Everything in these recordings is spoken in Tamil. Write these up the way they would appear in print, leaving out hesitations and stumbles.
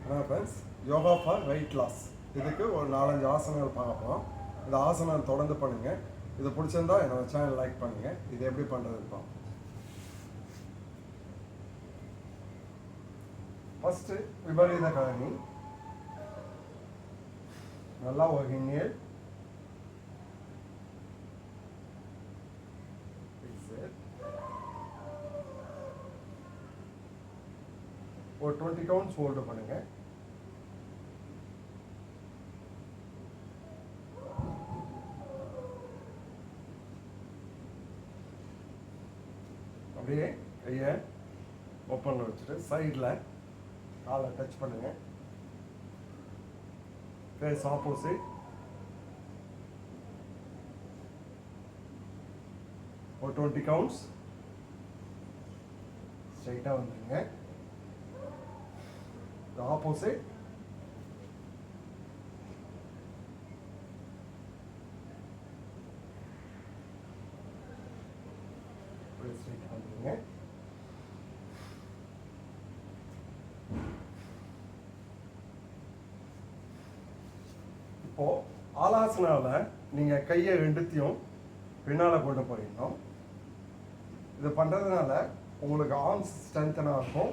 Friends, yoga for weight loss. இதுக்கு ஒரு 4-5 ஆசனங்கள் பார்ப்போம். இந்த ஆசனம் தொடர்ந்து பண்ணுங்கள். இது பிடிச்சிருந்தா என்னோட சேனல் லைக் பண்ணுங்கள். இது எப்படி பண்ணுறதுன்னு பார்ப்போம். ஃபஸ்ட்டு விபரீத கரணி. நல்லா ஒரு இன்ஹேல், ஒரு 20 கவுண்ட்ஸ் ஹோல்டு பண்ணுங்க. அப்படியே கையை ஓப்பனில் வச்சுட்டு சைடில் காலை டச் பண்ணுங்க. Face opposite. ஒரு 20 கவுண்ட்ஸ் ஸ்ட்ரைட்டாக வந்துடுங்க. The opposite. இப்போ ஆலாசனால நீங்க கையை ரெண்டுத்தையும் பின்னால கொண்டு போயிடணும். இது பண்றதுனால உங்களுக்கு ஆர்ம்ஸ் ஸ்ட்ரென்த்தனா இருக்கும்.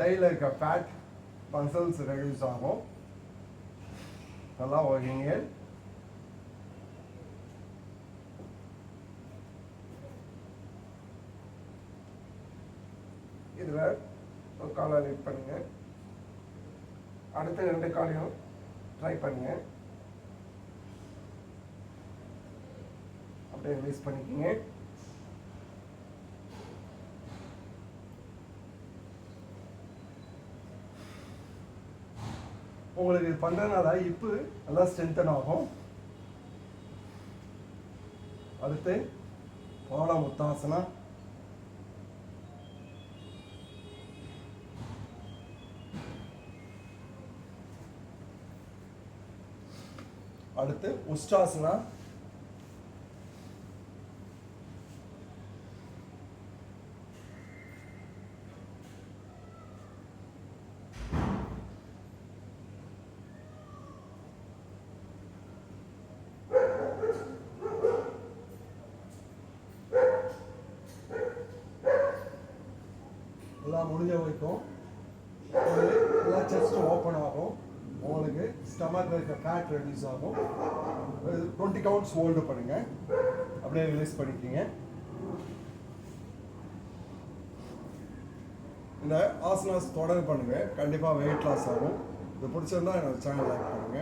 தைல இருக்க ஃபேட் மசில்ஸ் ரெடியூஸ் ஆகும். நல்லா ஒர்க்கிங். இதில் ஒரு காலை லிஃப்ட் பண்ணுங்க. அடுத்த 2 காலையும் ட்ரை பண்ணுங்க. அப்படியே ரிலீஸ் பண்ணிக்கிங்க. உங்களுக்கு இது பண்ணுறதுனால இப்போ நல்லா ஸ்ட்ரென்தன் ஆகும். அடுத்து பாலா முத்தாசனா. அடுத்து உஷ்டாசனா. எல்லாம் முடிஞ்ச வரைக்கும் நல்லா செஸ்ட் ஓப்பன் ஆகும். உங்களுக்கு ஸ்டமக் இருக்க ஃபேட் ரெடியூஸ் ஆகும். 20 கவுண்ட்ஸ் ஹோல்டு பண்ணுங்க. அப்படியே ரிலீஸ் பண்ணிக்கிங்க. இந்த ஆசனாஸ் தொடர்ந்து பண்ணுங்க. கண்டிப்பாக வெயிட் லாஸ் ஆகும். இது பிடிச்சிருந்தா என்னோட சேனல் லைக் பண்ணுங்க.